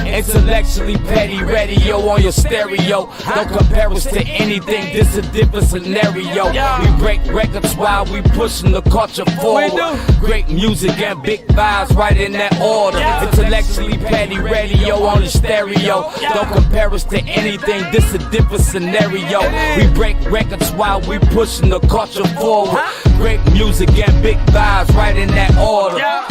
Intellectually petty radio on your stereo. Don't compare us to anything, this a different scenario. We break records while we pushing the culture forward. Great music and big vibes right in that order. Intellectually petty radio on the stereo. Don't compare us to anything, this a different scenario. We break records while we pushing the culture forward. Great music and big vibes right in that order.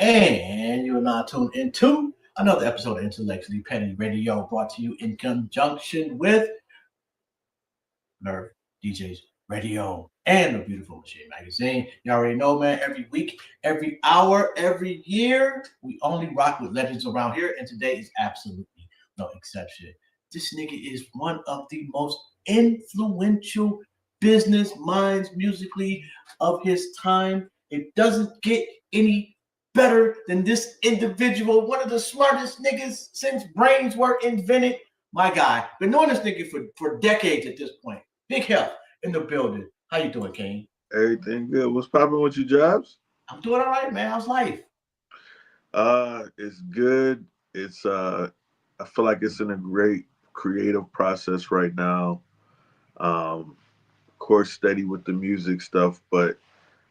And you're now tuned into another episode of Intellectually Petty Radio, brought to you in conjunction with Nerve DJs Radio and the Beautiful Machine Magazine. You already know, man, every week, every hour, every year, we only rock with legends around here, and today is absolutely no exception. This nigga is one of the most influential business minds musically of his time. It doesn't get any better than this individual, one of the smartest niggas since brains were invented. My guy, been knowing this nigga for decades at this point. Big Heff in the building. How you doing, Kane? Everything good. What's popping with you, Jobs? I'm doing all right, man. How's life? It's good. It's I feel like it's in a great creative process right now. Of course, steady with the music stuff, but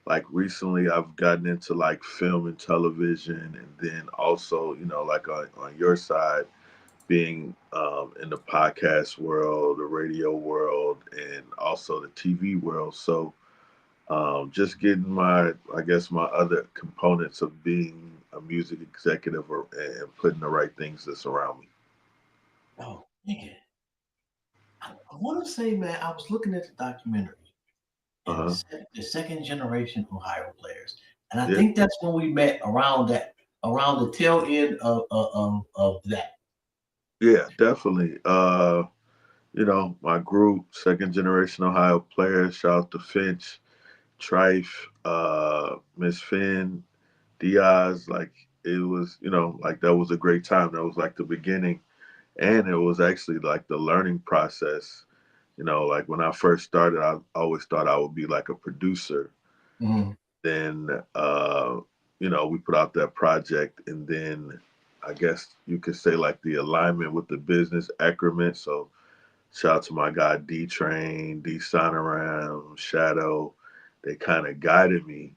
like recently I've gotten into like film and television, and then also, you know, like on your side, being in the podcast world, the radio world, and also the TV world. So just getting my other components of being a music executive and putting the right things that's around me. Oh, nigga. I want to say, man, I was looking at the documentary. The second generation Ohio players, and I think that's when we met around the tail end of that. Yeah, definitely. You know, my group, second generation Ohio players. Shout out to Finch, Trife, Miss Finn, Diaz. Like it was, you know, like that was a great time. That was like the beginning, and it was actually like the learning process. You know, like when I first started, I always thought I would be like a producer. Mm-hmm. Then, you know, we put out that project, and then I guess you could say like the alignment with the business accrement. So shout out to my guy D-Train, D Sonoram, Shadow. They kind of guided me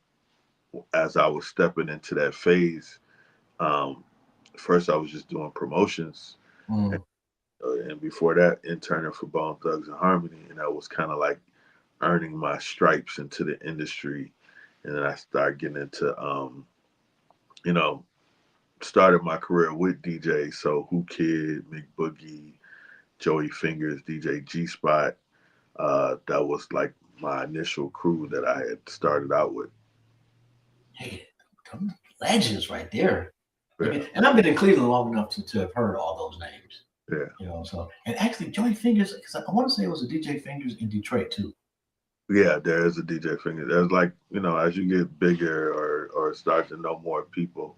as I was stepping into that phase. First, I was just doing promotions. And before that, interning for Bone Thugs and Harmony, and I was kind of like earning my stripes into the industry, and then I started getting into, you know, started my career with DJ. So Who Kid, Mick Boogie, Joey Fingers, DJ G Spot. That was like my initial crew that I had started out with. Hey, legends right there. Yeah. And I've been in Cleveland long enough to have heard all those names. Yeah. You know, so, and actually Joey Fingers, because I want to say it was a DJ Fingers in Detroit too. Yeah, there is a DJ Fingers. There's like, you know, as you get bigger or start to know more people,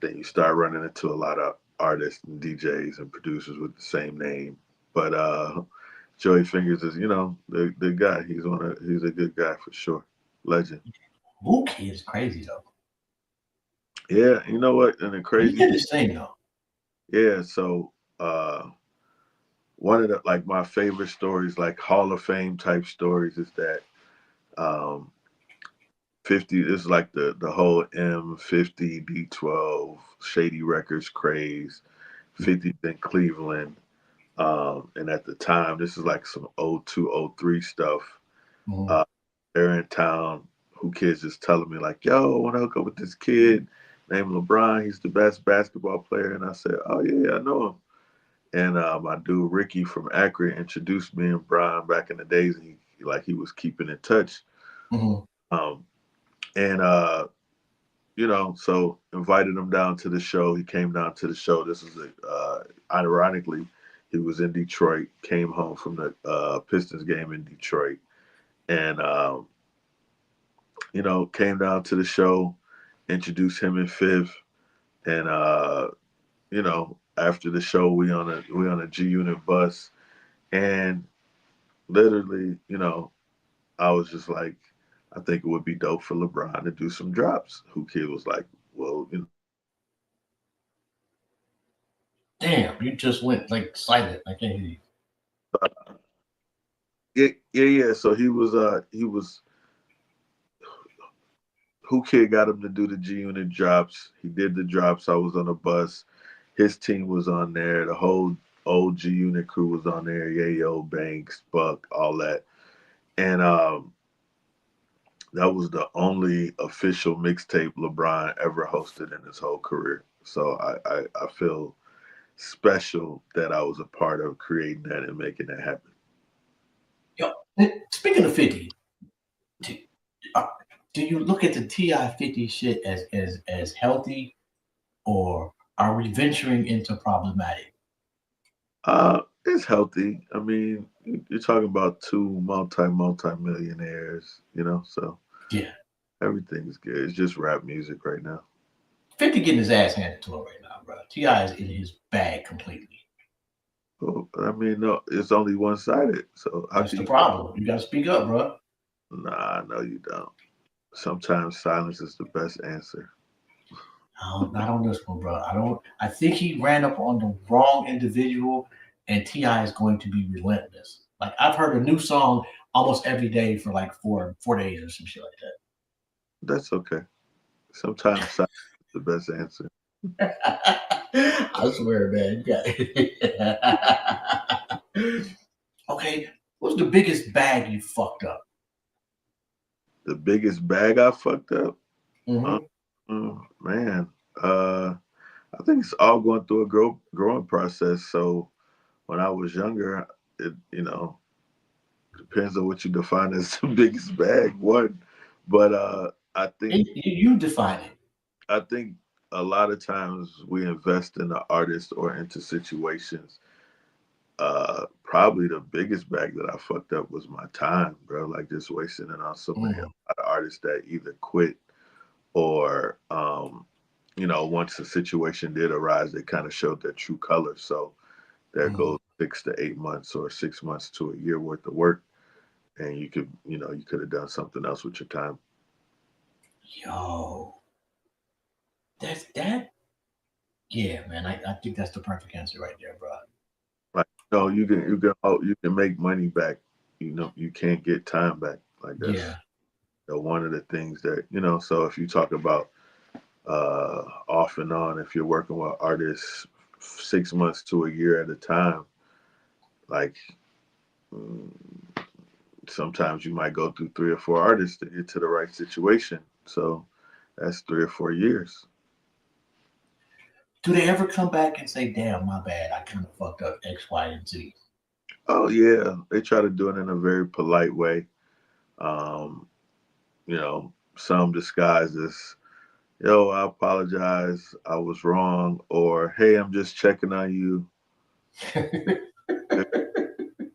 then you start running into a lot of artists and DJs and producers with the same name. But Joey Fingers is, you know, the guy. He's a good guy for sure. Legend. Who Kid is crazy though. Yeah, you know what? And the crazy. He did his thing though. Yeah, so one of the like my favorite stories, like Hall of Fame type stories, is that 50. This is like the whole M50 D12 Shady Records craze. 50's in Cleveland, and at the time, this is like some 02, 03 stuff. They're in town. Who Kids just telling me like, "Yo, I want to hook up with this kid named LeBron. He's the best basketball player." And I said, "Oh yeah, I know him." And my dude Ricky from Akron introduced me and Brian back in the days. He was keeping in touch. You know, so invited him down to the show. He came down to the show. This was ironically, he was in Detroit. Came home from the Pistons game in Detroit, and came down to the show, introduced him and Fifth, and after the show we on a G Unit bus, and literally, I was just like, I think it would be dope for LeBron to do some drops. Who Kid was like, well, Damn, you just went like silent. I can't hear you. yeah. So he was Who Kid got him to do the G Unit drops. He did the drops. I was on a bus. His team was on there. The whole old G Unit crew was on there. Yayo, Banks, Buck, all that. And that was the only official mixtape LeBron ever hosted in his whole career. So I feel special that I was a part of creating that and making that happen. Yo, speaking of 50, do, uh, do you look at the Ti 50 shit as healthy, or are we venturing into problematic? It's healthy. I mean, you're talking about two multi millionaires, so Yeah, everything's good. It's just rap music right now. 50 getting his ass handed to him right now, bro. Ti is in his bag completely. Well, I mean, no, it's only one sided. So how That's can the you? problem. You got to speak up, bro. Nah, no, you don't. Sometimes silence is the best answer. Not on this one, bro. I don't. I think he ran up on the wrong individual, and Ti is going to be relentless. Like I've heard a new song almost every day for like four days or some shit like That's okay. Sometimes silence is the best answer. that. I swear, man. Okay, what's the biggest bag you fucked up? The biggest bag I fucked up, uh, Mm-hmm. man. I think it's all going through a growing process. So when I was younger, it depends on what you define as the biggest bag. One, but You define it. I think a lot of times we invest in the artist or into situations. Probably the biggest bag that I fucked up was my time, bro. Like just wasting it on so many Mm, other artists that either quit or, once the situation did arise, they kind of showed their true colors. So there mm. goes 6 to 8 months or 6 months to a year worth of work, and you could have done something else with your time. Yo, that's that. Yeah, man. I think that's the perfect answer right there, bro. Like, no, you can make money back. You can't get time back. Like that's Yeah. one of the things that. So if you talk about off and on, if you're working with artists 6 months to a year at a time, like mm, sometimes you might go through 3 or 4 artists to get to the right situation. So that's 3 or 4 years. Do they ever come back and say, "Damn, my bad. I kind of fucked up X, Y, and Z." Oh yeah, they try to do it in a very polite way. Um, some disguised as, "Yo, I apologize, I was wrong," or "Hey, I'm just checking on you,"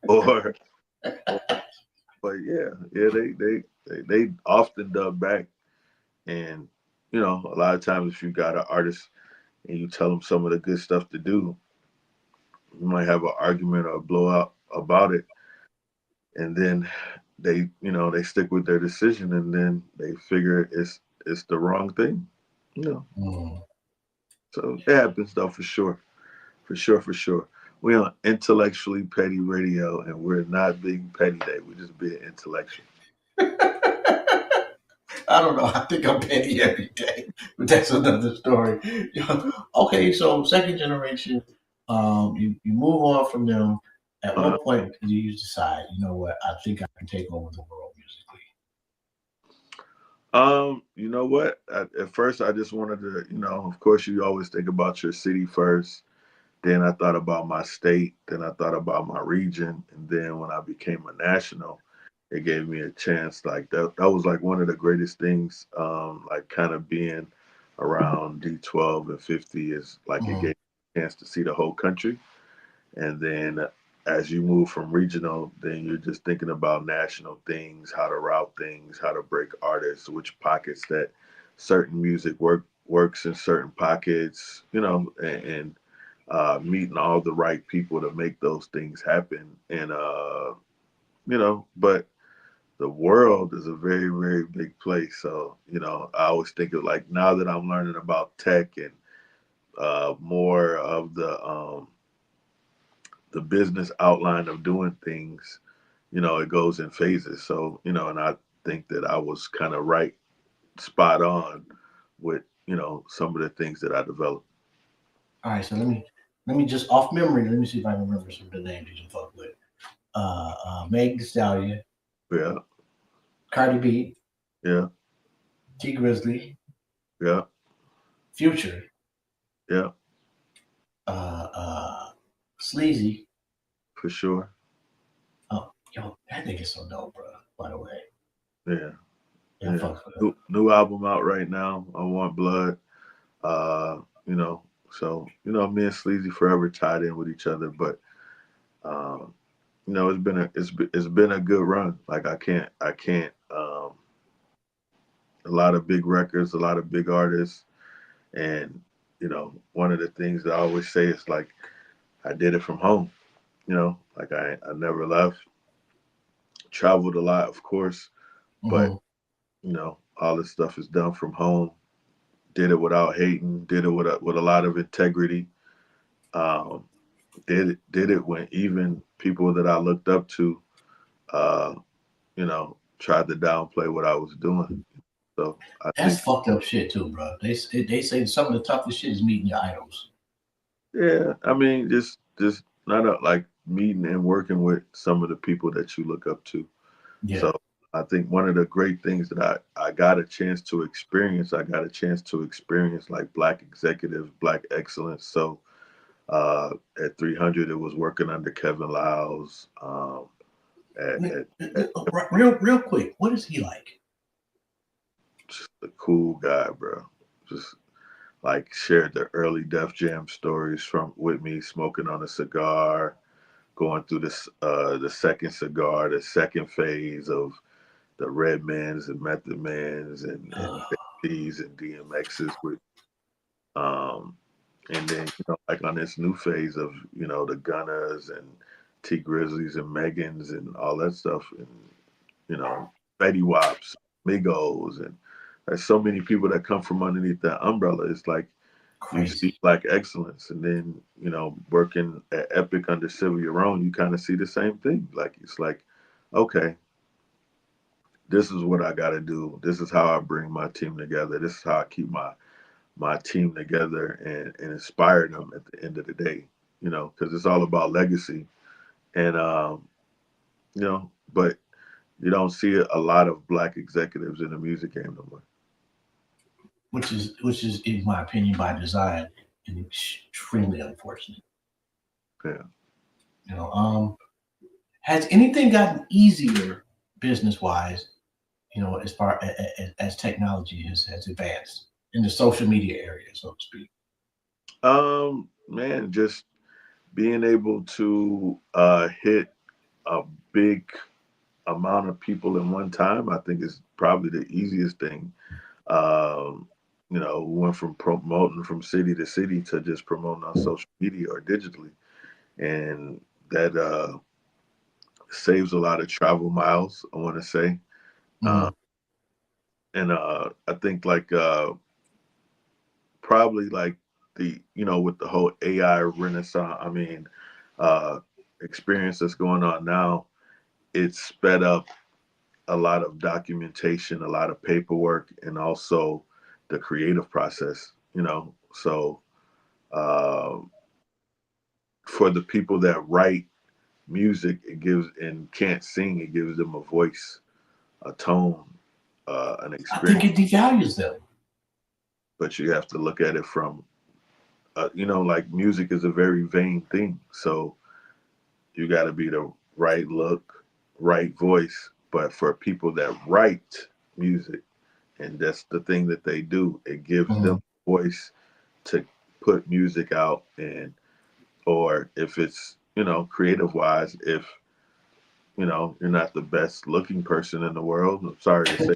or, or but yeah, they often dub back, and a lot of times if you got an artist and you tell them some of the good stuff to do, you might have an argument or a blowout about it, and then they stick with their decision, and then they figure it's the wrong thing, you know. Mm. So it happens though, for sure, for sure, for sure. We on intellectually petty radio, and we're not being petty today. We're just being intellectual. I don't know. I think I'm petty every day, but that's another story. Okay, so second generation, you move on from them. At Uh, what point do you decide, you know what, I think I can take over the world musically? you know what? At first, I just wanted to, of course, you always think about your city first. Then I thought about my state. Then I thought about my region. And then when I became a national, it gave me a chance. Like that was like one of the greatest things. Like kind of being around D12 and 50 is like it Mm, gave me a chance to see the whole country. And then as you move from regional, then you're just thinking about national things, how to route things, how to break artists, which pockets that certain music works in certain pockets, and meeting all the right people to make those things happen. And but the world is a very, very big place. So, I always think of like now that I'm learning about tech and more of the business outline of doing things, it goes in phases. So, and I think that I was kind of right, spot on with, some of the things that I developed. All right, so let me just off memory. Let me see if I can remember some of the names you fuck with. Meg Thee Stallion, Yeah. Cardi B, Yeah. T Grizzly, Yeah. Future, Yeah. Sleazy. For sure. Oh, yo, that nigga's so dope, bro. By the way, Yeah. yeah, Yeah. fuck with him. New album out right now. I Want Blood. Uh, you know, so me and Sleazy forever tied in with each other, but um, it's been a good run. Like I can't a lot of big records, a lot of big artists, and one of the things that I always say is like I did it from home. Like I never left, traveled a lot, of course, but Hmm. all this stuff is done from home. Did it without hating. Did it with a lot of integrity. Um, did it when even people that I looked up to, uh, tried to downplay what I was doing. So I That's think, fucked up shit too, bro. They say some of the toughest shit is meeting your idols. yeah, I mean, just not like meeting and working with some of the people that you look up to. Yeah. So I think one of the great things that I got a chance to experience, like Black executives, Black excellence. So at 300, it was working under Kevin Lyles. At Real quick, what is he like? just a cool guy, bro. Just like shared the early Def Jam stories from with me, smoking on a cigar, going through the second cigar, the second phase of the Redmans and Method Mans and D's and DMX's with um and then like on this new phase of the Gunners and T Grizzlies and Megans and all that stuff and Betty Wops, Migos, and there's so many people that come from underneath that umbrella. It's like you see Crazy. Black excellence, and then working at Epic under Sylvia Rone, you kind of see the same thing. Like it's like, okay, this is what I got to do. This is how I bring my team together. This is how I keep my team together and inspire them at the end of the day. Because it's all about legacy, and but you don't see a lot of Black executives in the music game no more. Which is in my opinion by design and extremely unfortunate. Yeah. You know, has anything gotten easier business wise? You know, as far as technology has advanced in the social media area, so to speak. Man, just being able to hit a big amount of people in one time, I think is probably the easiest thing. Um, we went from promoting from city to city to just promoting on social media or digitally, and that saves a lot of travel miles. I want to say, Hmm. uh, and I think like probably like the with the whole AI renaissance. I mean, uh, experience that's going on now. It's sped up a lot of documentation, a lot of paperwork, and also the creative process. So uh, for the people that write music, it gives and can't sing, it gives them a voice, a tone, an I think experience. it devalues them. But you have to look at it from, like music is a very vain thing. So you got to be the right look, right voice. But for people that write music, and that's the thing that they do, it gives them Hmm. a voice to put music out, and or if it's creative wise, if you're not the best looking person in the world, I'm sorry to say,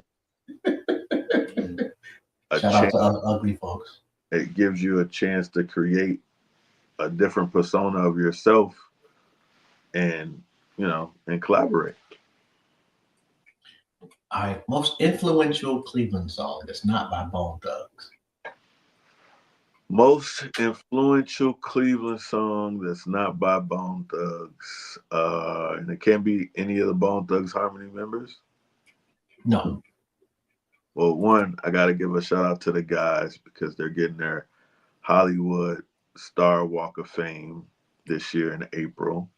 a Shout out chance. to ugly folks. It gives you a chance to create a different persona of yourself, and and collaborate. All right, most influential Cleveland song that's not by Bone Thugs. Most influential Cleveland song that's not by Bone Thugs, and it can't be any of the Bone Thugs Harmony members. No. Well, one, I got to give a shout out to the guys because they're getting their Hollywood Star Walk of Fame this year in April.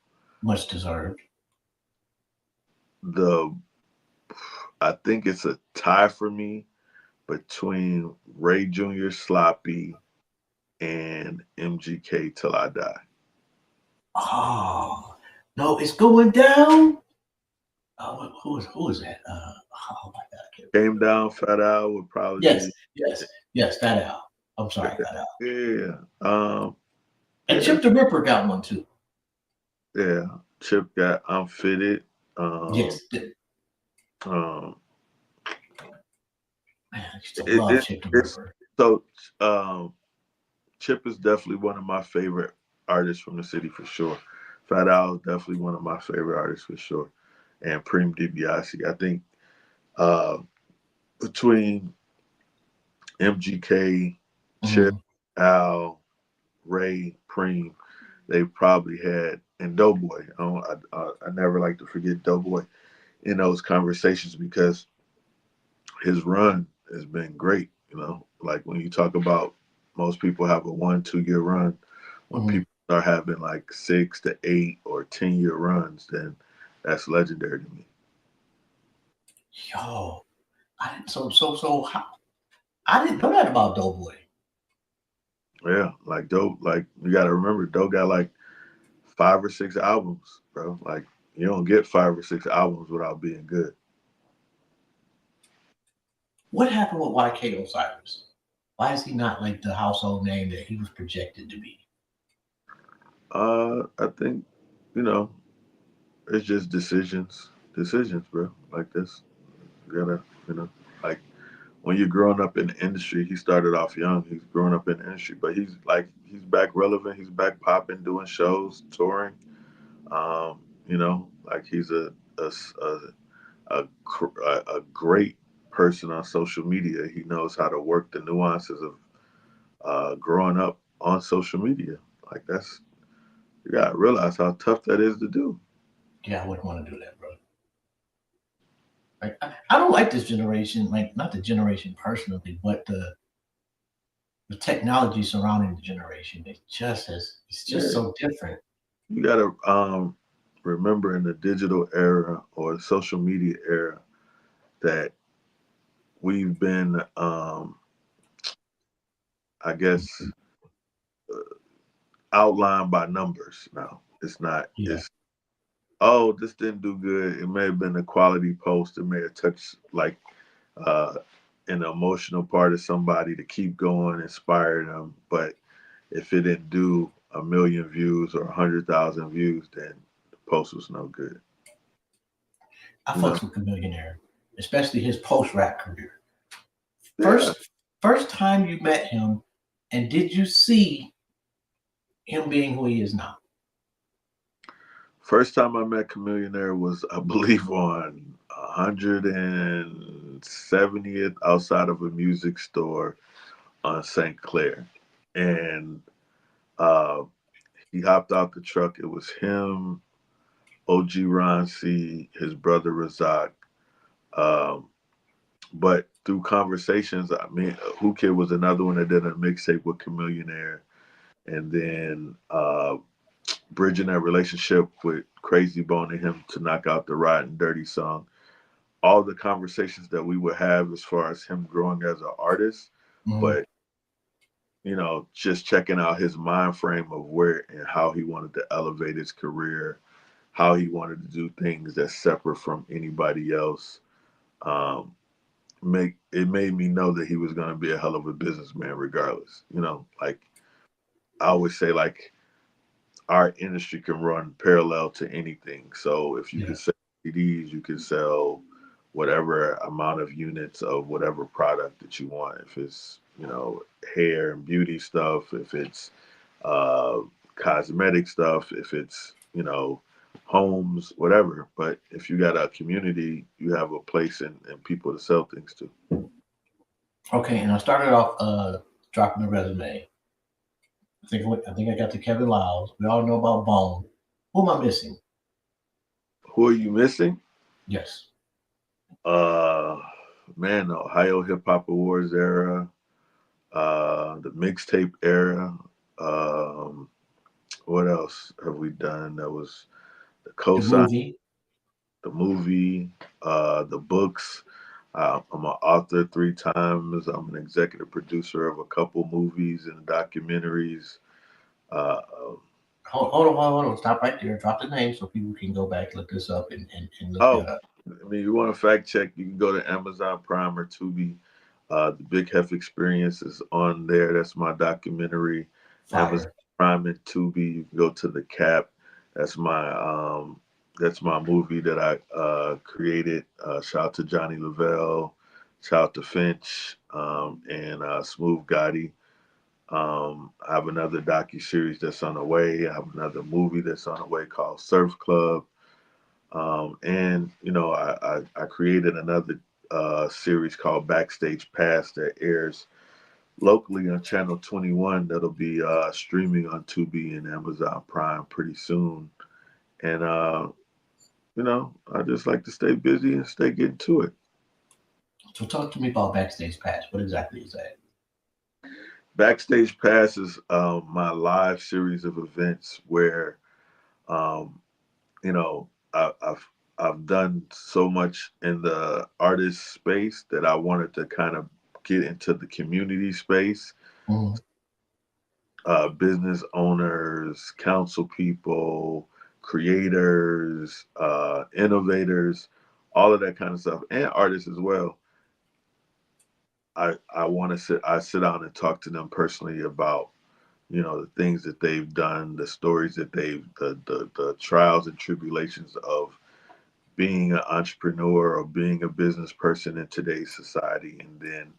Much deserved. I think it's a tie for me between Ray Jr. Sloppy and MGK Till I Die. Oh no, it's going down. Oh, who is that? Oh my God! Came Down, Fat Al would probably Yes, Fat Al. I'm sorry, Fat Al. Yeah. And Chip the Ripper got one too. Yeah. Chip got Unfitted. Yes. Um, Man, I used to love Chip the Ripper. So Chip is definitely one of my favorite artists from the city for sure. Fat Al is definitely one of my favorite artists for sure. And Preem DiBiase. I think between MGK, Chip, Al, Ray, Preem, they probably had, and Doughboy. I never like to forget Doughboy in those conversations because his run has been great. Like when you talk about most people have a 1-2 year run, when people start having like 6 to 8 or 10 year runs, then that's legendary to me. Yo, I didn't know that about Doughboy. Yeah, like Doe, like you got to remember, Doe got like 5 or 6 albums, bro. Like you don't get 5 or 6 albums without being good. What happened with YK Osiris? Why is he not like the household name that he was projected to be? I think, it's just decisions, bro. Like this, you gotta, like when you're growing up in the industry, he started off young. He's growing up in the industry, but he's back relevant. He's back popping, doing shows, touring. Like he's a great person on social media. He knows how to work the nuances of growing up on social media. Like you gotta realize how tough that is to do. Yeah, I wouldn't want to do that, bro. Like, I don't like this generation, like not the generation personally, but the technology surrounding the generation. It's just so different. You gotta remember in the digital era or social media era that we've been, I guess, outlined by numbers now. It's not. Yeah. It's this didn't do good. It may have been a quality post. It may have touched like an emotional part of somebody to keep going, inspire them. But if it didn't do 1 million views or 100,000 views, then the post was no good. I fucks with Chamillionaire, especially his post-rap career. Yeah. First time you met him, and did you see him being who he is now? First time I met Chamillionaire was, I believe, on 170th outside of a music store on St. Clair. And he hopped out the truck. It was him, OG Ron C, his brother Razak. But through conversations, I mean, Who Kid was another one that did a mixtape with Chamillionaire. And then bridging that relationship with Crazy Bone and him to knock out the Riding Dirty song. All the conversations that we would have as far as him growing as an artist, but just checking out his mind frame of where and how he wanted to elevate his career, how he wanted to do things that's separate from anybody else. It made me know that he was going to be a hell of a businessman regardless. Like I always say, like our industry can run parallel to anything. So if you Yeah. could sell CDs, you can sell whatever amount of units of whatever product that you want. If it's, hair and beauty stuff, if it's uh, cosmetic stuff, if it's, homes, whatever. But if you got a community, you have a place and people to sell things to. Okay, and I started off dropping the resume. I think I got to Kevin Lyles. We all know about Bone. Who am I missing? Who are you missing? Yes. Uh, Man, the Ohio Hip Hop Awards era, the mixtape era. Um, what else have we done? That was the The cosign, movie. the movie, the books. I'm an author 3 times. I'm an executive producer of a couple movies and documentaries. Uh, Hold on. Stop right there. Drop the name so people can go back, look this up, and look that oh, up. I mean, you want to fact check? You can go to Amazon Prime or Tubi. The Big Heff Experience is on there. That's my documentary. Amazon Fire. Prime and Tubi. You can go to the Cap. That's my that's my movie that I created. Shout out to Johnny Lavelle. Shout out to Finch and Smooth Gotti. I have another docu series that's on the way. I have another movie that's on the way called Surf Club. And I created another series called Backstage Pass that airs locally on Channel 21. That'll be streaming on Tubi and Amazon Prime pretty soon. And I just like to stay busy and stay getting to it. So talk to me about Backstage Pass. What exactly is that? Backstage Pass is my live series of events where um, I've done so much in the artist space that I wanted to kind of get into the community space. Mhm. Business owners, council people, creators, innovators, all of that kind of stuff, and artists as well. I want to sit down and talk to them personally about the things that they've done, the stories that the trials and tribulations of being an entrepreneur or being a business person in today's society, and then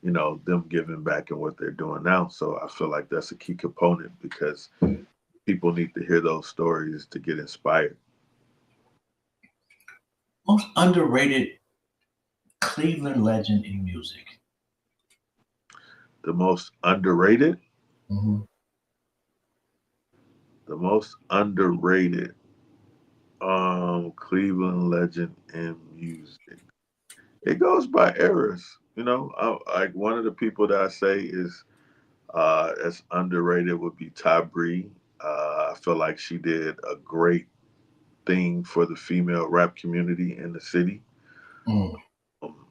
them giving back and what they're doing now. So I feel like that's a key component because people need to hear those stories to get inspired. Most underrated Cleveland legend in music. The most underrated, Hmm. the most underrated Cleveland legend in music. It goes by eras. Like one of the people that I say is as underrated would be Ty Bree. I feel like she did a great thing for the female rap community in the city. Mm. Um,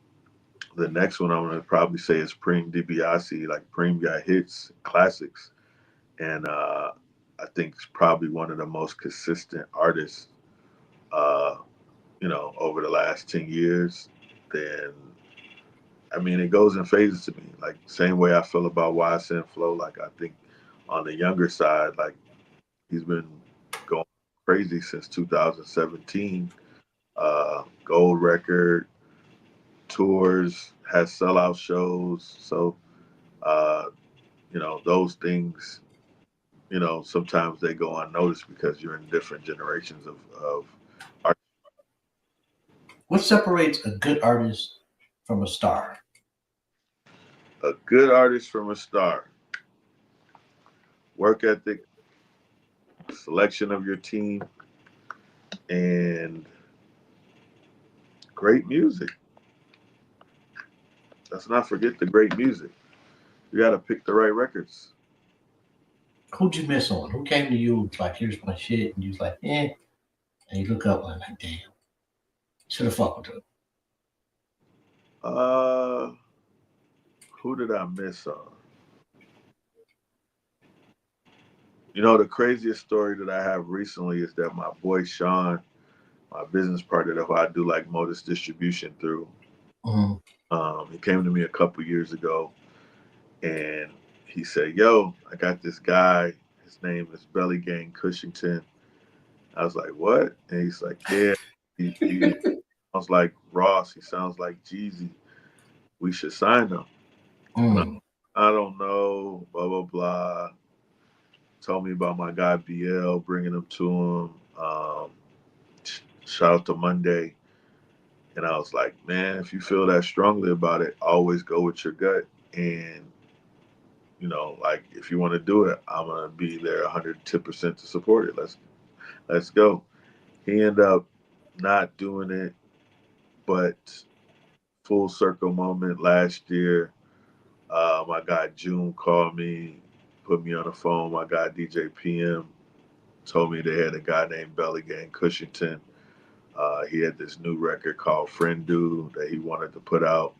the next one I'm gonna probably say is Preem DiBiase. Like Preem got hits, classics, and I think it's probably one of the most consistent artists. Uh, over the last 10 years. Then I mean, it goes in phases to me. Like same way I feel about YSN Flow. Like I think on the younger side, like he's been going crazy since 2017. Gold record, tours, has sellout shows. So, uh, those things, sometimes they go unnoticed because you're in different generations of art. What separates a good artist from a star? A good artist from a star. Work ethic, selection of your team, and great music. Let's not forget the great music. You got to pick the right records. Who'd you miss on? Who came to you like, here's my shit, and you was like, eh, and you look up and like, damn, should have fucked with her. Uh, who did I miss on? The craziest story that I have recently is that my boy Sean, my business partner who I do like Modus distribution through, Mm. he came to me a couple years ago and he said, "Yo, I got this guy. His name is Belly Gang Cushington. I was like, what? And he's like, yeah, he sounds like Ross. He sounds like Jeezy. We should sign him. Mm. I don't know, blah, blah, blah. Told me about my guy BL, bringing him to him. Shout out to Monday. And I was like, man, if you feel that strongly about it, always go with your gut. And, like if you want to do it, I'm going to be there 110% to support it. Let's go. He ended up not doing it, but full circle moment last year. My guy June called me, put me on the phone. My guy DJ PM told me they had a guy named Belly Gang Cushington. He had this new record called Friend Do that he wanted to put out.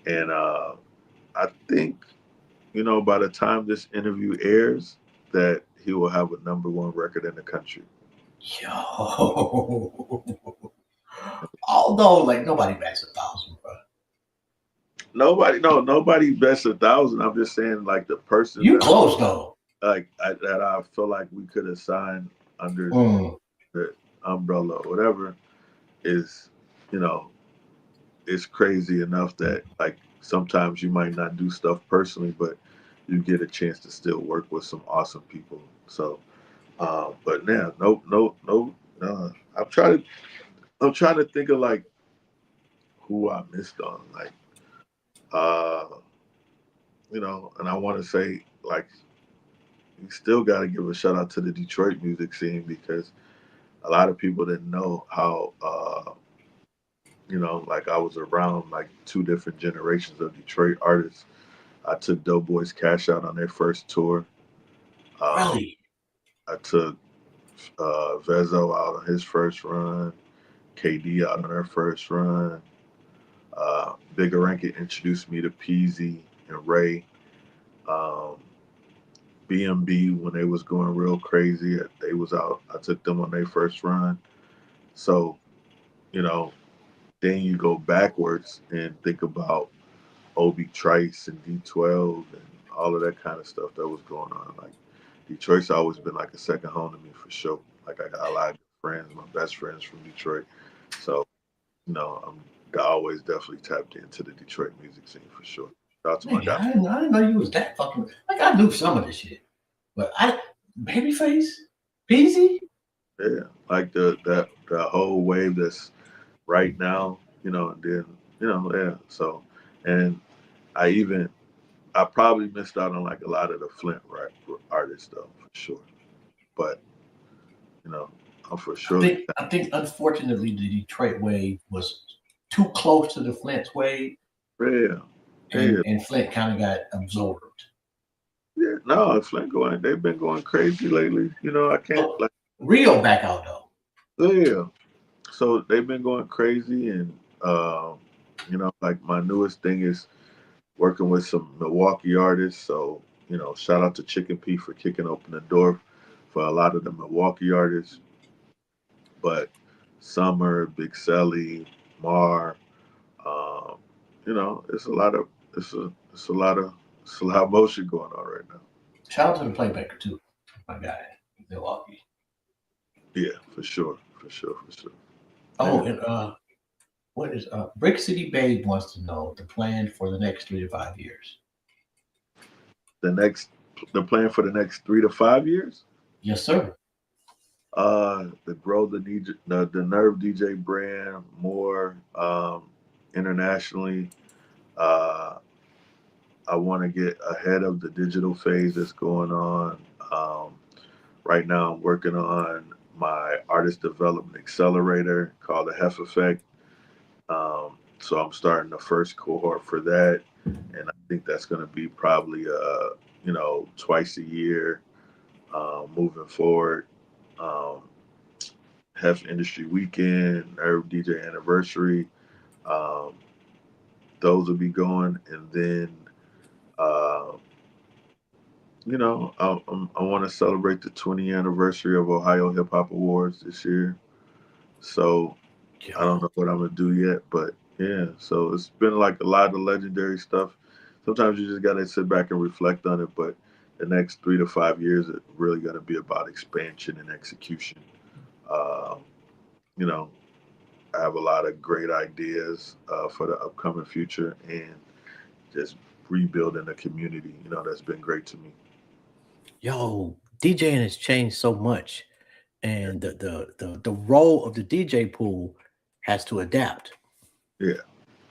And I think, by the time this interview airs, that he will have a number 1 record in the country. Yo. Although, like, nobody bats 1,000, bro. Nobody best 1,000. I'm just saying, like, the person you close though. That I feel like we could have signed under the umbrella or whatever is, it's crazy enough that, like, sometimes you might not do stuff personally, but you get a chance to still work with some awesome people. So, but now, no. I'm trying to think of like who I missed on, like, and I want to say, like, you still got to give a shout out to the Detroit music scene because a lot of people didn't know how, like I was around like 2 different generations of Detroit artists. I took Doughboys Cash Out on their first tour. Really? I took Vezo out on his first run, KD out on her first run. Bigger Rankin introduced me to Peasy and Ray. BMB, when they was going real crazy, they was out. I took them on their first run. So, then you go backwards and think about Obi Trice and D12 and all of that kind of stuff that was going on. Like, Detroit's always been like a second home to me for sure. Like, I got a lot of friends, my best friends from Detroit. So, I always definitely tapped into the Detroit music scene for sure. Shout out to my guy. I didn't know you was that fucking. Like, I knew some of this shit, but Babyface, Peasy. Yeah, like the whole wave that's right now, and then, yeah. So, and I probably missed out on like a lot of the Flint artists though, for sure. But, I'm for sure. I think unfortunately the Detroit wave was too close to the Flint wave. Yeah. And Flint kind of got absorbed. Yeah, no, Flint they've been going crazy lately. I can't like Rio back out though. Yeah. So they've been going crazy, and like my newest thing is working with some Milwaukee artists. So, shout out to Chicken P for kicking open the door for a lot of the Milwaukee artists. But Summer, Big Selly, Mar, it's a lot of motion going on right now. Shout out to the playmaker too, my guy, Milwaukee. Yeah, for sure. Oh, and what is Brick City Babe wants to know the plan for the next 3 to 5 years. The plan for the next 3 to 5 years? Yes, sir. To grow the Nerve DJ brand more internationally. I want to get ahead of the digital phase that's going on. Right now, I'm working on my artist development accelerator called the Heff Effect. So I'm starting the first cohort for that, and I think that's going to be probably twice a year moving forward. Heff Industry Weekend, Nerve DJ Anniversary. Those will be going, and then I want to celebrate the 20th anniversary of Ohio Hip Hop Awards this year. So I don't know what I'm gonna do yet, but yeah. So it's been like a lot of legendary stuff. Sometimes you just gotta sit back and reflect on it, but the next 3 to 5 years are really going to be about expansion and execution. Um, you know, I have a lot of great ideas for the upcoming future, and just rebuilding a community. That's been great to me. Yo, DJing has changed so much, and the role of the DJ pool has to adapt. Yeah,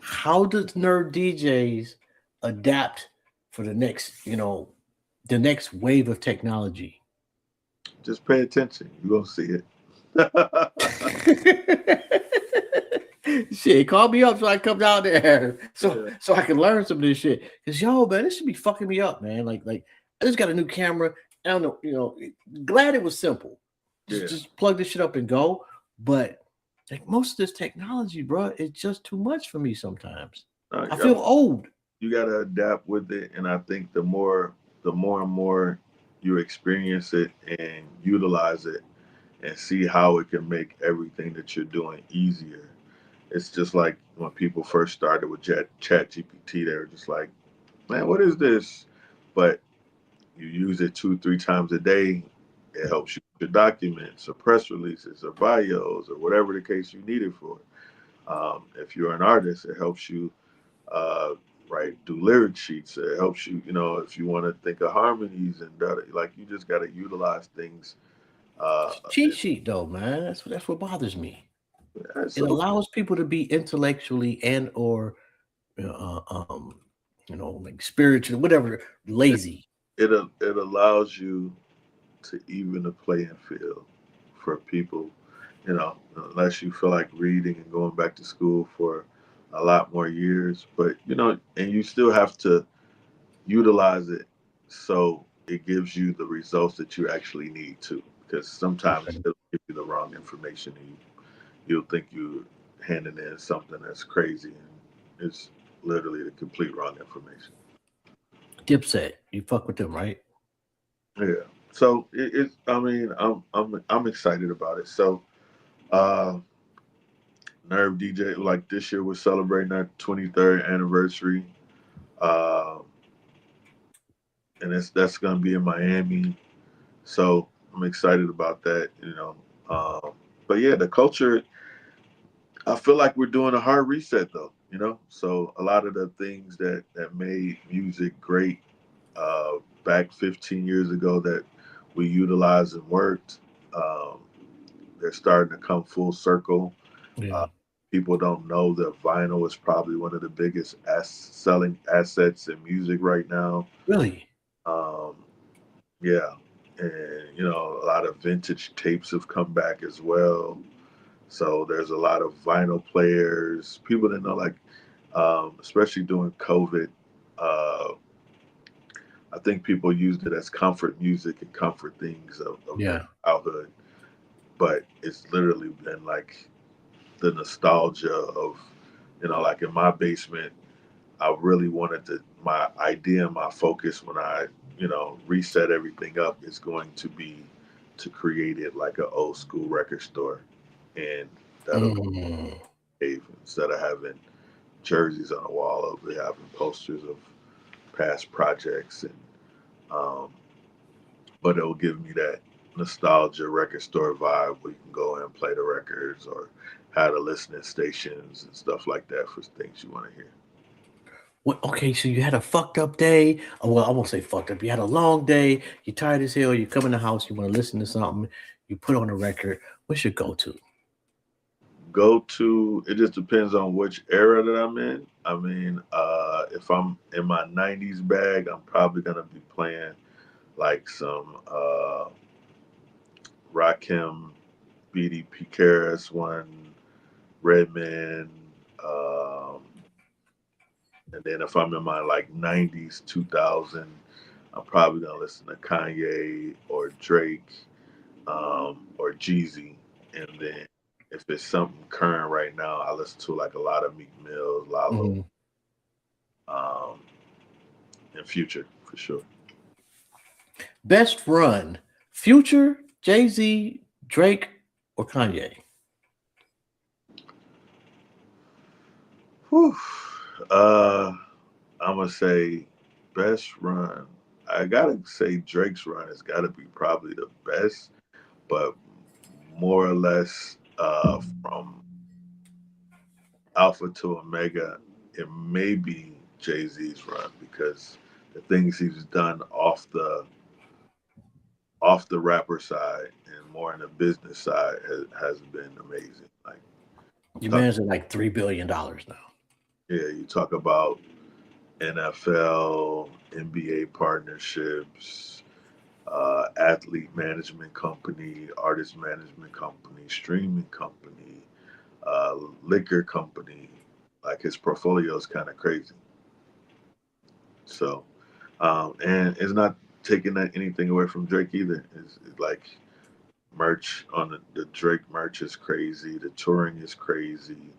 How does nerd DJs adapt for the next wave of technology? just pay attention. You're gonna see it. Shit, call me up so I come down there so Yeah, so I can learn some of this shit. Cause yo, man, this should be fucking me up, man. Like I just got a new camera. I don't know, glad it was simple. Just yeah. just plug this shit up and go. But like most of this technology, bro, it's just too much for me sometimes. I I feel old. you got to adapt with it, and I think the more and more you experience it and utilize it and see how it can make everything that you're doing easier. It's just like when people first started with chat gpt, they were just like, man, what is this? But you use it 2 3 times a day, it helps you with your documents or press releases or bios or whatever the case you need it for. If you're an artist, it helps you uh, do lyric sheets. It helps you, if you want to think of harmonies and like you just got to utilize things. Uh, Cheat sheet though, man. That's what bothers me. It so allows people to be intellectually and or uh, um like spiritual, whatever, it, lazy. it allows you to even the playing field for people, unless you feel like reading and going back to school for a lot more years. But and you still have to utilize it so it gives you the results that you actually need to. Because sometimes it'll give you the wrong information, and you'll think you're handing in something that's crazy, and it's literally the complete wrong information. Dipset, you fuck with them, right? Yeah. So it's. I mean, I'm excited about it. So, uh, Nerve DJ, like this year, we're celebrating our 23rd anniversary, uh, and that's gonna be in Miami. So I'm excited about that. But yeah, the culture. I feel like we're doing a hard reset, though. So a lot of the things that made music great uh, back 15 years ago that we utilized and worked, um, they're starting to come full circle. Uh, Yeah. People don't know that vinyl is probably one of the biggest selling assets in music right now. Really? Um, yeah, and a lot of vintage tapes have come back as well. So there's a lot of vinyl players. People didn't know, like, especially during COVID. Uh, I think people used it as comfort music and comfort things of their Yeah. childhood, but it's literally been like the nostalgia of, like in my basement, I really wanted to, my idea and my focus when I, reset everything up is going to be to create it like an old school record store. And that'll be Mm. Dave, instead of having jerseys on the wall, of it having posters of past projects, and um, but it'll give me that nostalgia record store vibe where you can go and play the records or have the listening stations and stuff like that for things you want to hear. What? Okay, so you had a fucked up day. Oh, well, I won't say fucked up. You had a long day. You're tired as hell. You come in the house. You want to listen to something. You put on a record. What's your go-to? Go to, it just depends on which era that I'm in. I mean, if I'm in my 90s bag, I'm probably going to be playing like some Rakim, BDP Karis one, Redman, um, and then if I'm in my like 90s, 2000, I'm probably gonna listen to Kanye or Drake, or Jeezy. And then if it's something current right now, I listen to like a lot of Meek Mills, Lalo, Mhm. um, and Future for sure. Best run: Future, Jay Z, Drake, or Kanye? Whew. Uh, I'm gonna say best run. I gotta say Drake's run has got to be probably the best, but more or less from Alpha to Omega, it may be Jay-Z's run because the things he's done off the rapper side and more on the business side has been amazing. Like Your talk, man's at like $3 billion now. yeah, you talk about NFL, NBA partnerships, athlete management company, artist management company, streaming company, liquor company. Like his portfolio is kind of crazy. So, and it's not taking anything away from Drake either. It's like merch on the Drake merch is crazy. The touring is crazy.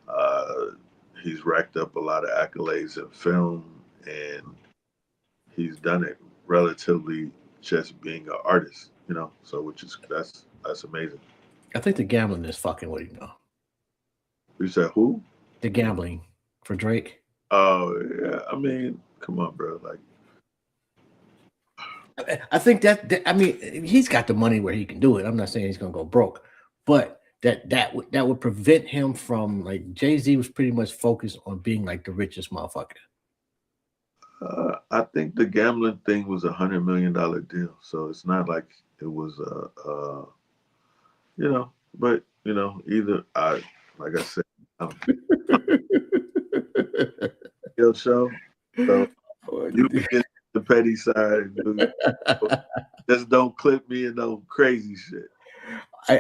Uh, he's racked up a lot of accolades in film, and he's done it relatively just being an artist. So which is that's amazing. I think the gambling is fucking with him though. You said who? The gambling for Drake. Oh yeah, I mean, come on, bro. Like, I think I mean, he's got the money where he can do it. I'm not saying he's gonna go broke, but that would prevent him from, like, Jay-Z was pretty much focused on being like the richest motherfucker. I think the gambling thing was $100 million deal, so it's not like it was But either I, like I said, I'm a show, so you be in the petty side and just don't clip me and no crazy shit.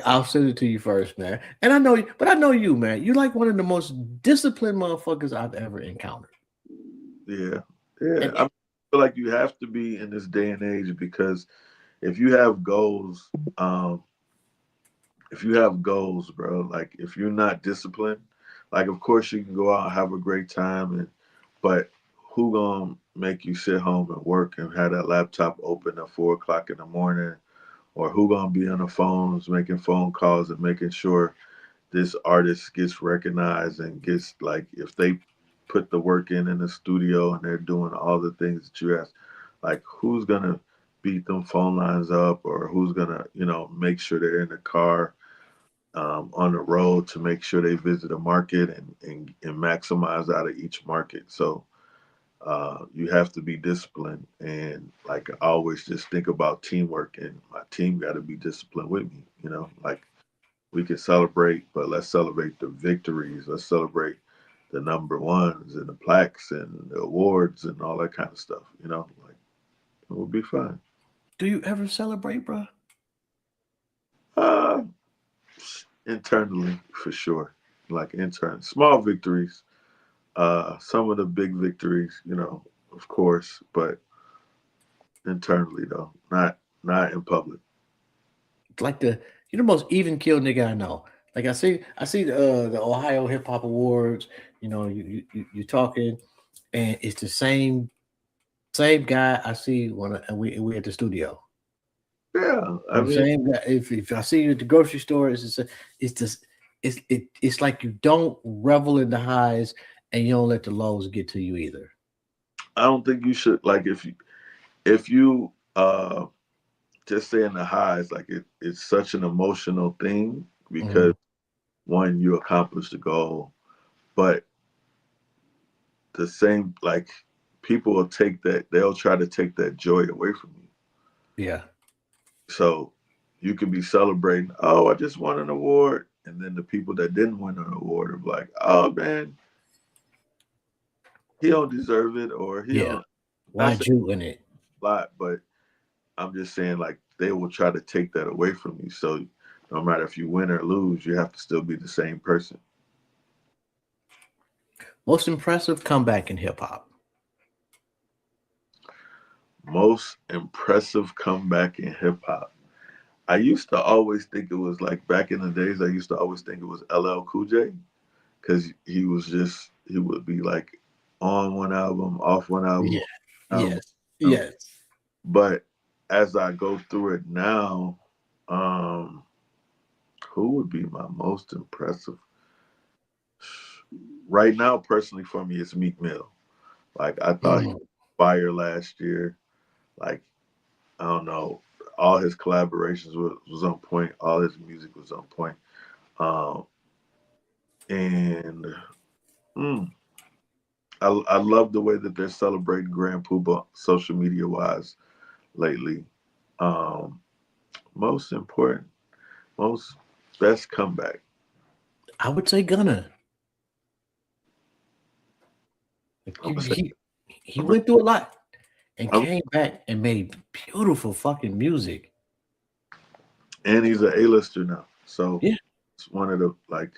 I'll send it to you first, man. And I know, but I know you, man. You're like one of the most disciplined motherfuckers I've ever encountered. Yeah. And, I feel like you have to be in this day and age because if you have goals, bro, like if you're not disciplined, like of course you can go out and have a great time, but who gonna make you sit home and work and have that laptop open at 4 o'clock in the morning, or who gonna be on the phones making phone calls and making sure this artist gets recognized and gets, like, if they put the work in the studio and they're doing all the things that you ask, like who's gonna beat them phone lines up, or who's gonna make sure they're in the car on the road to make sure they visit a market and maximize out of each market. So you have to be disciplined, and like I always just think about teamwork, and my team got to be disciplined with me. Like we can celebrate, but let's celebrate the victories. Let's celebrate the number ones and the plaques and the awards and all that kind of stuff. Like it will be fine. do you ever celebrate, bro? Uh, Internally, for sure. Like intern, small victories. Some of the big victories, of course, but internally though, not in public. Like you're the most even kill nigga I know. Like I see the Ohio Hip Hop Awards. You talking, and it's the same guy I see when we at the studio. Yeah, I The mean, same guy. If I see you at the grocery store, it's just it's like you don't revel in the highs and you don't let the lows get to you either. I don't think you should, like, if you just saying the highs, like it's such an emotional thing Mhm. because one, you accomplished the goal, but the same, like, people will they'll try to take that joy away from you. Yeah, So you could be celebrating, oh, I just won an award, and then the people that didn't win an award are like, oh man, he don't deserve it, or he yeah. don't. Why Not saying you in it? a lot, but I'm just saying, like, they will try to take that away from you. So no matter if you win or lose, you have to still be the same person. Most impressive comeback in hip hop. Most impressive comeback in hip hop. I used to always think it was, like, back in the days, I used to always think it was LL Cool J because he would be like on one album, off one album, Yeah. album. Yes. Yes. But as I go through it now, um, who would be my most impressive? Right now, personally, for me, it's Meek Mill. Like, I thought he Mhm. was fire last year. Like, I don't know, all his collaborations was on point. All his music was on point. Um, and mm, I love the way that they're celebrating Grand Poobah social media wise lately. Um, most important, most best comeback. I would say Gunna. I'm gonna say, He I'm gonna, went through a lot and I'm, came back and made beautiful fucking music. and he's an A-lister now, so Yeah. it's one of the like.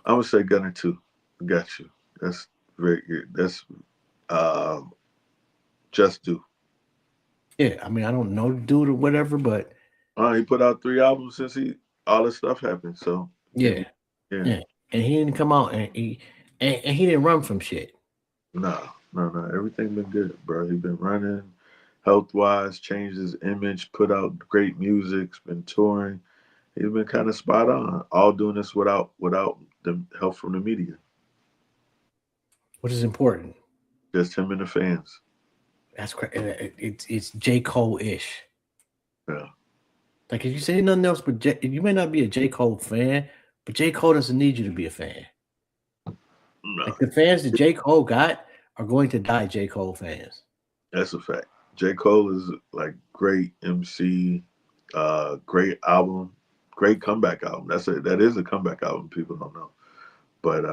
I would say Gunner too. Got you. That's very good. That's uh, just do. Yeah. I mean, I don't know the dude or whatever, but He put out 3 albums since he all this stuff happened. So yeah. yeah. Yeah. And he didn't come out and he didn't run from shit. No. Everything been good, bro. He been running, health wise, changed his image, put out great music, been touring. He's been kind of spot on. All doing this without the help from the media. Which is important. Just him and the fans. That's it's J. Cole-ish. Yeah. Like if you say nothing else, but you may not be a J. Cole fan, but J. Cole doesn't need you to be a fan. No, Like the fans that J. Cole got are going to die J. Cole fans. that's a fact. J. Cole is like great MC, great album, great comeback album. That is a comeback album. People don't know, but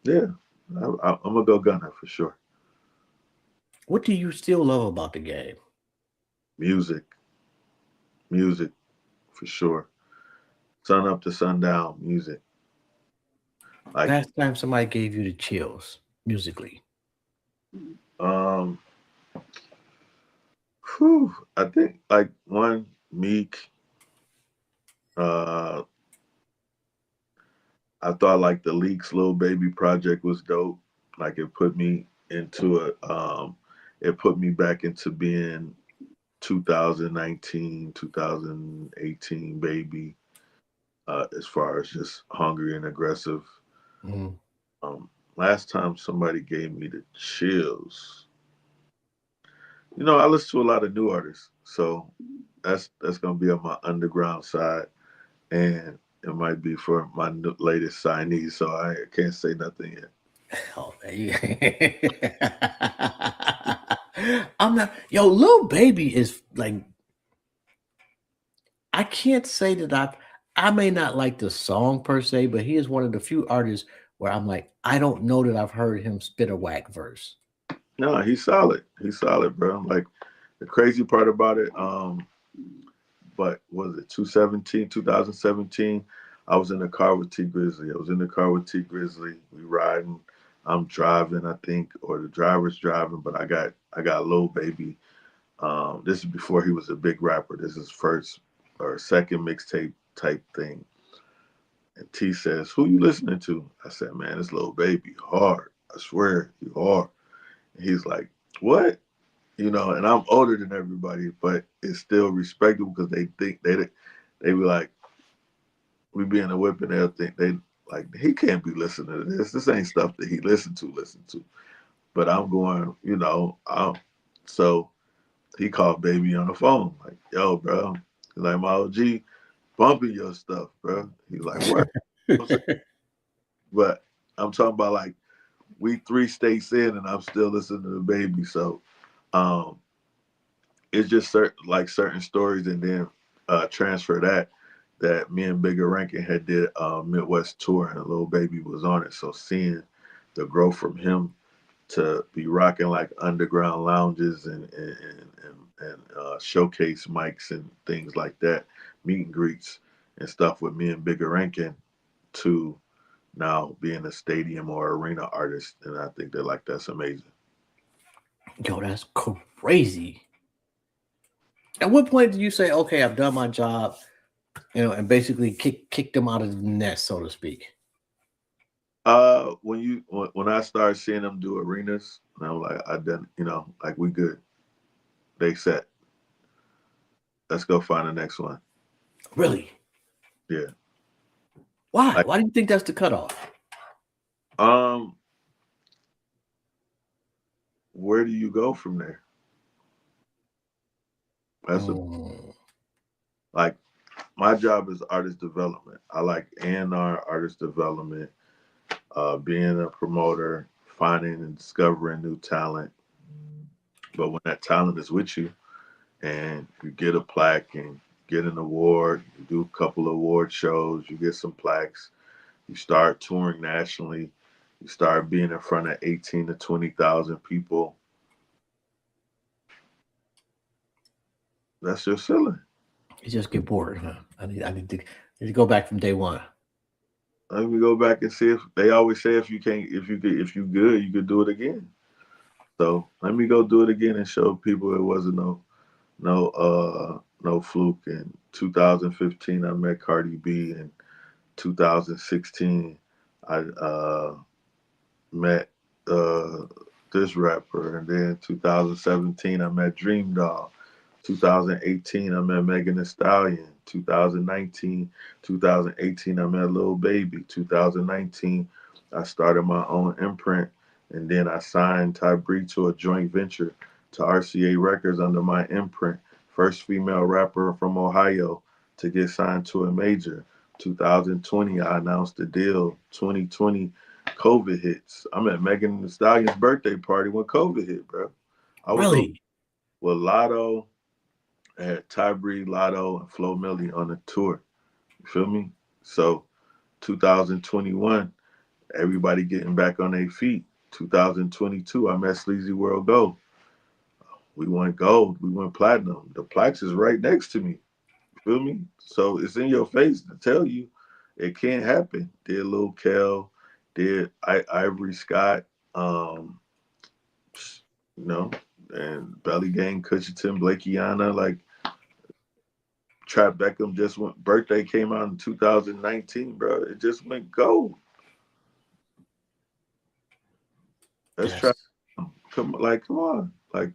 yeah, I'm gonna go Gunner for sure. What do you still love about the game? Music, music for sure. Sun up to sundown, music. Like Last time somebody gave you the chills musically. um, I think like one Meek. Uh, I thought like the Leaks Little Baby project was dope. Like it put me into it put me back into being 2019, 2018 baby, as far as just hungry and aggressive. Mhm. Last time somebody gave me the chills, I listen to a lot of new artists, so that's gonna be on my underground side, and it might be for my latest signees. So I can't say nothing yet. Oh, man. I'm not. Yo, Lil Baby is like. I can't say that I may not like the song per se, but he is one of the few artists where I'm like, I don't know that I've heard him spit a whack verse. No, he's solid. He's solid, bro. Like the crazy part about it, but was it 2017? I was in the car with T Grizzly. I was in the car with T Grizzly. We riding. I'm driving, I think, or the driver's driving, but I got Lil Baby. This is before he was a big rapper. This is first or second mixtape type thing. And T says, "Who you listening to?" I said, "Man, it's Lil Baby, hard. I swear, he hard." And he's like, "What?" And I'm older than everybody, but it's still respectable because they think they be like, we be in a whip and they'll think they like he can't be listening to this. This ain't stuff that he listen to. But I'm going, so he called baby on the phone, like, yo, bro. He's like, my OG bumping your stuff, bro. He's like, what? But I'm talking about like we 3 states in and I'm still listening to the baby. So um it's just certain stories, and then transfer that me and Bigger Rankin had did Midwest tour, and Lil Baby was on it. So seeing the growth from him to be rocking like underground lounges and showcase mics and things like that, meet and greets and stuff with me and Bigger Rankin, to now being a stadium or arena artist, and I think that's amazing. Yo, that's crazy. At what point do you say, okay, I've done my job, and basically kick them out of the nest, so to speak? When I started seeing them do arenas, and I'm like, I done, like we good. They set. Let's go find the next one. Really? Yeah. Why? Like, Why do you think that's the cutoff? where do you go from there? That's like my job is artist development. I like A&R, artist development, being a promoter, finding and discovering new talent. But when that talent is with you and you get a plaque and get an award, you do a couple of award shows, you get some plaques, you start touring nationally, you start being in front of 18 to 20,000 people. That's your ceiling. You just get bored, huh? I need to go back from day one. Let me go back and see if they always say if you can't if you good, you could do it again. So let me go do it again and show people it wasn't no fluke. In 2015 I met Cardi B. In 2016 I met this rapper, and then 2017 I met Dream Doll. 2018 I met Megan Thee Stallion. 2018 I met Lil Baby. 2019 I started my own imprint, and then I signed Ty Bree to a joint venture to RCA Records under my imprint. First female rapper from Ohio to get signed to a major. 2020 I announced the deal. 2020 COVID hits. I'm at Megan Thee Stallion's birthday party when COVID hit, bro. I was Really? with Lotto. I had Ty Bree, Lotto, and Flo Milli on the tour. You feel me? So 2021, everybody getting back on their feet. 2022, I met Sleazy World Gold. We went gold. We went platinum. The plaques is right next to me. You feel me? So it's in your face to tell you it can't happen. Did Lil Kel, did Ivory Scott, um, you know, and Belly Gang, Cushion, Blakeyana, like Trap Beckham just went, birthday came out in 2019, bro. It just went gold. Let's Yes. try. Come on. Like,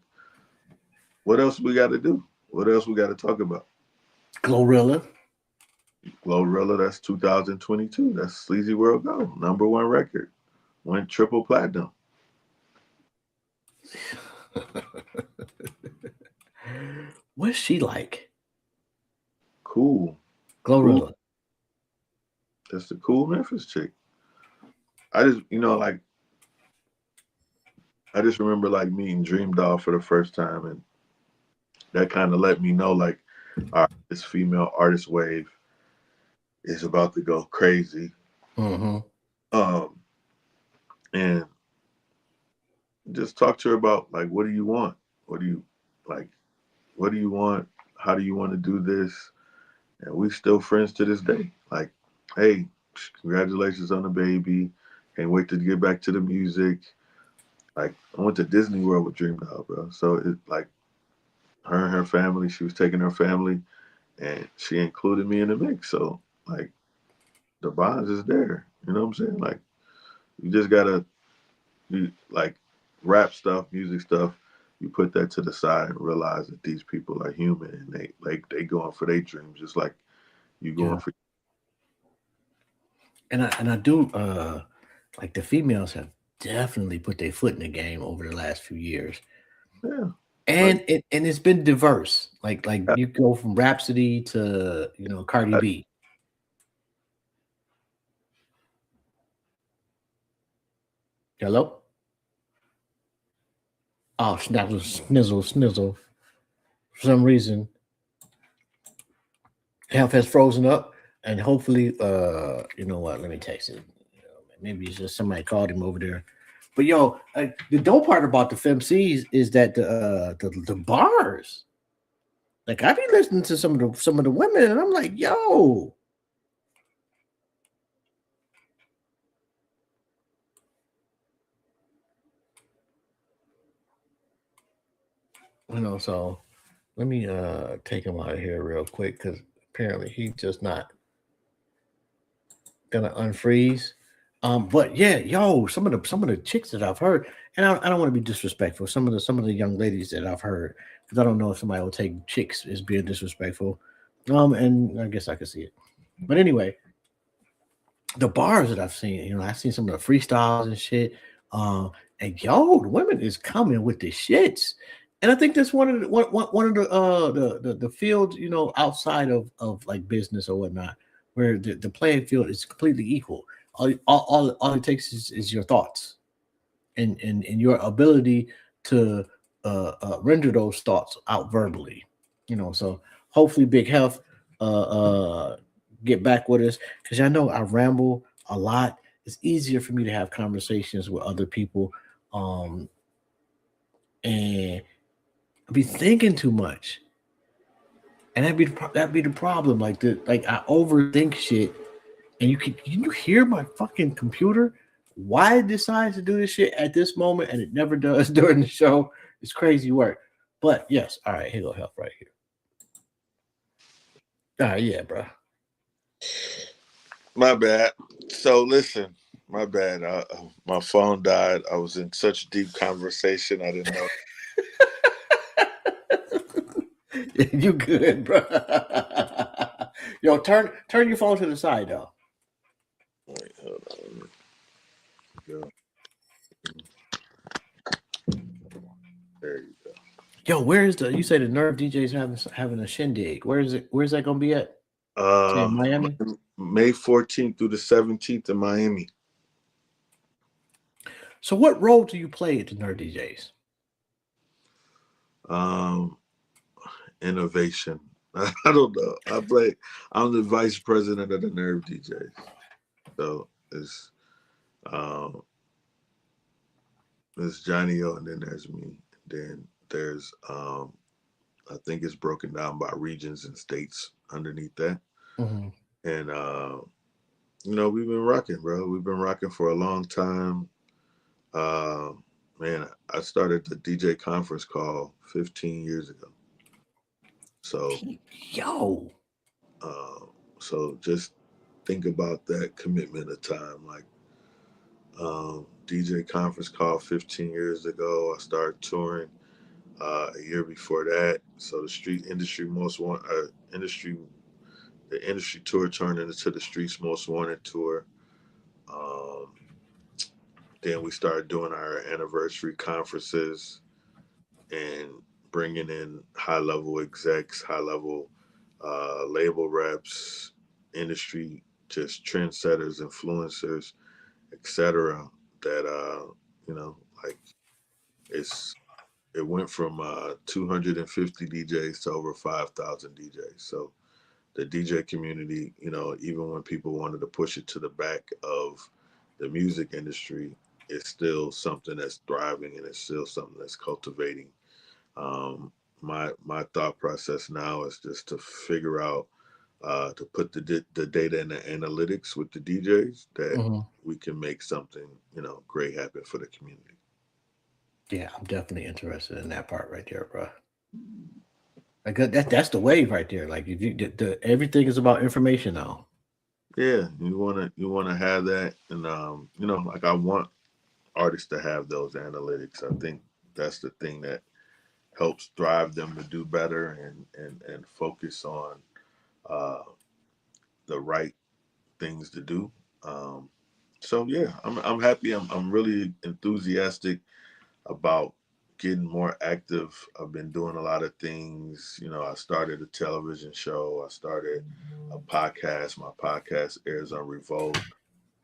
what else we got to do? What else we got to talk about? Glorilla. Glorilla, that's 2022. That's Sleazy World Gold, #1 record. Went triple platinum. What's she like? Cool. Glorilla. Cool. That's the cool Memphis chick. I just, like, I just remember like meeting Dream Doll for the first time, and that kind of let me know, like, all right, this female artist wave is about to go crazy. Mm-hmm. And just talk to her about, like, what do you want? What do you like? What do you want? How do you want to do this? And we still friends to this day. Like, hey, congratulations on the baby. Can't wait to get back to the music. Like, I went to Disney World with Dream Doll, bro. So it's like her and her family. She was taking her family, and she included me in the mix. So like, the bonds is there. You know what I'm saying? Like, you just gotta, like, rap stuff, music stuff. You put that to the side and realize that these people are human, and they going for their dreams just like you going for. And I do like the females have definitely put their foot in the game over the last few years. Yeah. And it's been diverse. Like you go from Rhapsody to Cardi B. Hello? Oh, snizzle. For some reason, Heff has frozen up, and hopefully, you know what? Let me text it. Maybe it's just somebody called him over there. But the dope part about the FemCs is that the bars. Like, I be listening to some of the women, and I'm like, yo. So let me take him out of here real quick, because apparently he's just not gonna unfreeze. But yeah, some of the chicks that I've heard, and I don't want to be disrespectful. Some of the young ladies that I've heard, because I don't know if somebody will take chicks as being disrespectful. And I guess I could see it. But anyway, the bars that I've seen, I've seen some of the freestyles and shit. And the women is coming with the shits. And I think that's one of the fields, outside of like business or whatnot, where the playing field is completely equal. All it takes is your thoughts and your ability to render those thoughts out verbally. So hopefully Big Health get back with us, because I know I ramble a lot. It's easier for me to have conversations with other people, and be thinking too much, and that'd be the problem. Like I overthink shit, and can you hear my fucking computer? Why it decides to do this shit at this moment, and it never does during the show. It's crazy work. But yes, all right, here go Health right here. All right, yeah, bro. My bad. So listen, my bad. My phone died. I was in such deep conversation. I didn't know. You good, bro? Yo, turn your phone to the side, though. Wait, hold on. Go. There you go. Yo, where is the? You say the Nerve DJs having a shindig. Where is it? Where's that gonna be at? In Miami. May 14th through the 17th in Miami. So, what role do you play at the Nerve DJs? Innovation. I don't know. I'm the vice president of the Nerve DJs. So it's Johnny O, and then there's me. Then there's I think it's broken down by regions and states underneath that. Mm-hmm. And we've been rocking, bro. We've been rocking for a long time. Man, I started the DJ conference call 15 years ago. So, so just think about that commitment of time. Like, DJ conference call 15 years ago. I started touring a year before that. So the street industry the industry tour turned into the streets most wanted tour. Then we started doing our anniversary conferences and bringing in high level execs, high level label reps, industry just trendsetters, influencers, etc. That like it went from 250 DJs to over 5,000 DJs. So the DJ community, even when people wanted to push it to the back of the music industry, it's still something that's thriving, and it's still something that's cultivating. My thought process now is just to figure out to put the data and the analytics with the DJs that we can make something great happen for the community. Yeah, I'm definitely interested in that part right there, bro. Like that's the wave right there. Like if everything is about information now. Yeah, you wanna have that, and like I want artists to have those analytics. I think that's the thing that helps drive them to do better and focus on the right things to do. So yeah, I'm happy. I'm really enthusiastic about getting more active. I've been doing a lot of things. I started a television show. I started a podcast. My podcast airs on Revolt.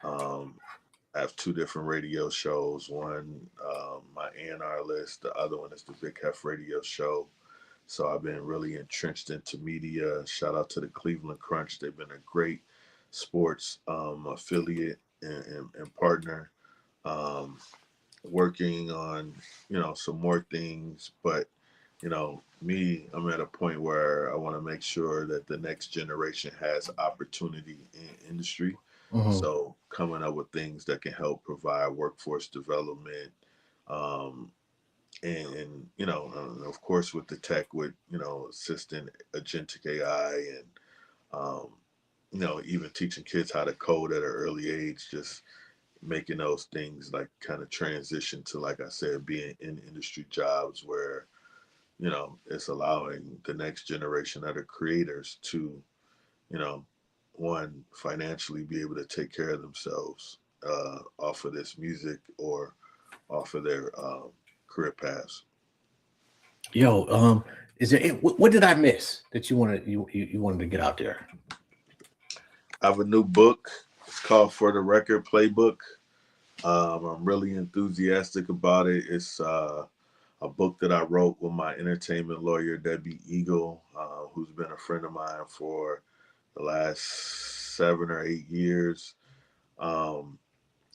I have two different radio shows. One, my A&R list. The other one is the Big Heff Radio Show. So I've been really entrenched into media. Shout out to the Cleveland Crunch. They've been a great sports affiliate and partner. Working on some more things, but me, I'm at a point where I want to make sure that the next generation has opportunity in industry. So coming up with things that can help provide workforce development, and of course with the tech, with assistant agentic AI, and even teaching kids how to code at an early age, just making those things like kind of transition to, like I said, being in industry jobs where it's allowing the next generation of the creators to one, financially be able to take care of themselves off of this music or off of their career paths. Yo, is there what did I miss that you wanted to get out there? I have a new book. It's called For the Record Playbook. I'm really enthusiastic about it. It's a book that I wrote with my entertainment lawyer, Debbie Eagle, who's been a friend of mine for the last 7 or 8 years. Um,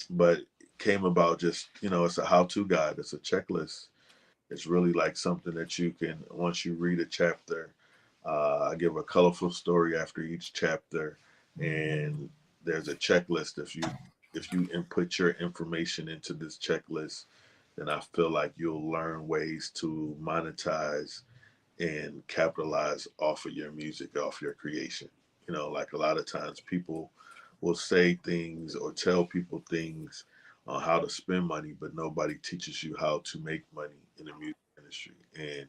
but it came about just, it's a how to guide, it's a checklist. It's really like something that you can, once you read a chapter, I give a colorful story after each chapter, and there's a checklist. If you input your information into this checklist, then I feel like you'll learn ways to monetize and capitalize off of your music, off your creation. Like a lot of times people will say things or tell people things on how to spend money, but nobody teaches you how to make money in the music industry. And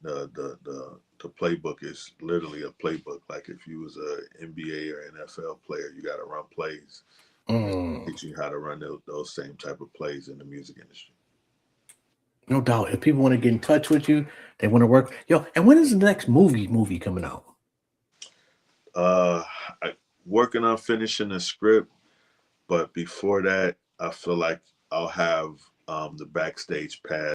the playbook is literally a playbook. Like if you was a NBA or NFL player, you got to run plays. Mm, Teach you how to run those same type of plays in the music industry. no doubt. If people want to get in touch with you, they want to work. Yo, and when is the next movie coming out? I working on finishing the script, but before that, I feel like I'll have the backstage pass